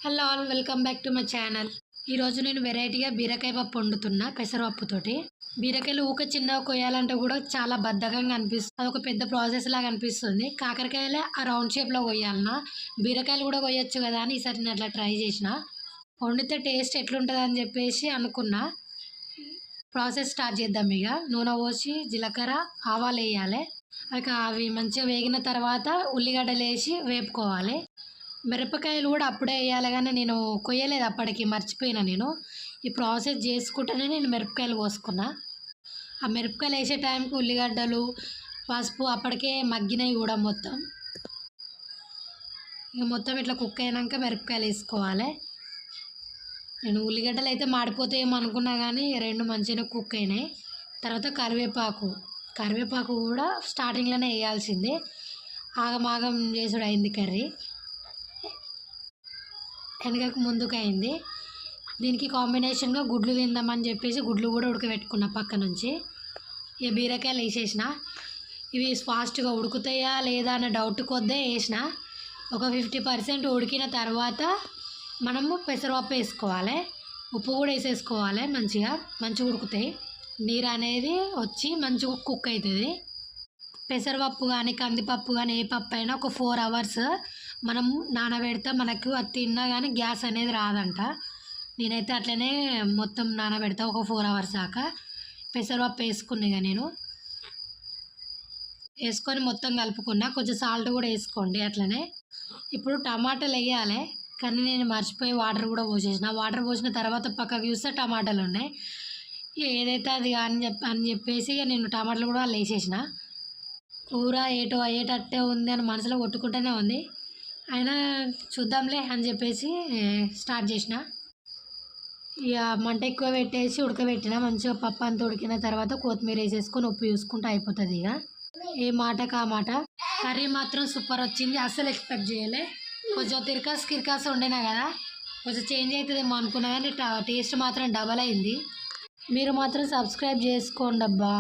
Hello all welcome back to my channel. ఈరోజు నేను వెరైటీగా బీరకాయ పప్పు వండుతున్నా పెసరపప్పుతోటి. బీరకాయలు ఊక చిన్నగా కొయ్యాలంటే కూడా చాలా బద్ధకంగా అనిపిస్తుంది. అదొక పెద్ద ప్రాసెస్ లాగా అనిపిస్తుంది. కాకరకాయలే ఆ రౌండ్ షేప్లో కొయ్యాలన్నా, బీరకాయలు కూడా కొయ్యొచ్చు కదా అని ఈసారి నేను అట్లా ట్రై చేసిన. వండితే టేస్ట్ ఎట్లుంటుంది అని చెప్పేసి అనుకున్నా. ప్రాసెస్ స్టార్ట్ చేద్దాం. ఇక నూనె పోసి జీలకర్ర ఆవాలు వేయాలి. అవి మంచిగా వేగిన తర్వాత ఉల్లిగడ్డలు వేసి వేపుకోవాలి. మిరపకాయలు కూడా అప్పుడే వేయాలి కానీ నేను కొయ్యలేదు, అప్పటికి మర్చిపోయినా. నేను ఈ ప్రాసెస్ చేసుకుంటేనే నేను మిరపకాయలు కోసుకున్నా. ఆ మిరపకాయలు వేసే టైంకి ఉల్లిగడ్డలు పసుపు అప్పటికే మగ్గినవి కూడా మొత్తం. ఇక మొత్తం ఇట్లా కుక్ అయినాక మిరపకాయలు వేసుకోవాలి. నేను ఉల్లిగడ్డలు అయితే మాడిపోతాయేమో అనుకున్నా కానీ రెండు మంచిగా కుక్ అయినాయి. తర్వాత కరివేపాకు కూడా స్టార్టింగ్లోనే వేయాల్సిందే. ఆగమాగం చేసుడు అయింది కర్రీ, వెనకకు ముందుకు అయింది. దీనికి కాంబినేషన్గా గుడ్లు తిందామని చెప్పేసి గుడ్లు కూడా ఉడకబెట్టుకున్న పక్క నుంచి. ఈ బీరకాయలు వేసేసిన. ఇవి ఫాస్ట్గా ఉడుకుతాయా లేదా అన్న డౌట్ కొద్దే వేసిన. ఒక 50% ఉడికిన తర్వాత మనము పెసరపప్పు వేసుకోవాలి. ఉప్పు కూడా వేసేసుకోవాలి. మంచిగా ఉడుకుతాయి. నీరు అనేది వచ్చి మంచిగా కుక్ అవుతుంది. పెసరపప్పు కానీ కందిపప్పు కానీ ఏ పప్పు అయినా ఒక 4 hours మనం నానబెడితే మనకు అది తిన్నా కానీ గ్యాస్ అనేది రాదంట. నేనైతే అట్లనే మొత్తం నానబెడతా ఒక 4 hours దాకా. పెసరపప్పు వేసుకున్నా. ఇక నేను వేసుకొని మొత్తం కలుపుకున్నా. కొంచెం సాల్ట్ కూడా వేసుకోండి అట్లనే. ఇప్పుడు టమాటాలు వేయాలి కానీ నేను మర్చిపోయి వాటర్ కూడా పోసేసిన. వాటర్ పోసిన తర్వాత పక్కకు చూస్తే టమాటాలు ఉన్నాయి. ఏదైతే అది అని చెప్పేసి ఇక నేను టమాటాలు కూడా వాళ్ళు వేసేసిన. కూర ఏటో అయ్యేటట్టే ఉంది అని మనసులో కొట్టుకుంటూనే ఉంది. అయినా చూద్దాంలే అని చెప్పేసి స్టార్ట్ చేసిన. ఇక మంట ఎక్కువ పెట్టేసి ఉడకబెట్టిన. మంచిగా పప్పు అంతా ఉడికిన తర్వాత కొత్తిమీర వేసేసుకొని ఉప్పు చూసుకుంటే అయిపోతుంది. ఇక ఏ మాటకు ఆ మాట. కర్రీ మాత్రం సూపర్ వచ్చింది. అస్సలు ఎక్స్పెక్ట్ చేయలే. కొంచెం కిరికాస్ వండినా కదా, కొంచెం చేంజ్ అవుతుందేమో అనుకున్నా కానీ టేస్ట్ మాత్రం డబల్ అయింది. మీరు మాత్రం సబ్స్క్రైబ్ చేసుకోండి అబ్బా.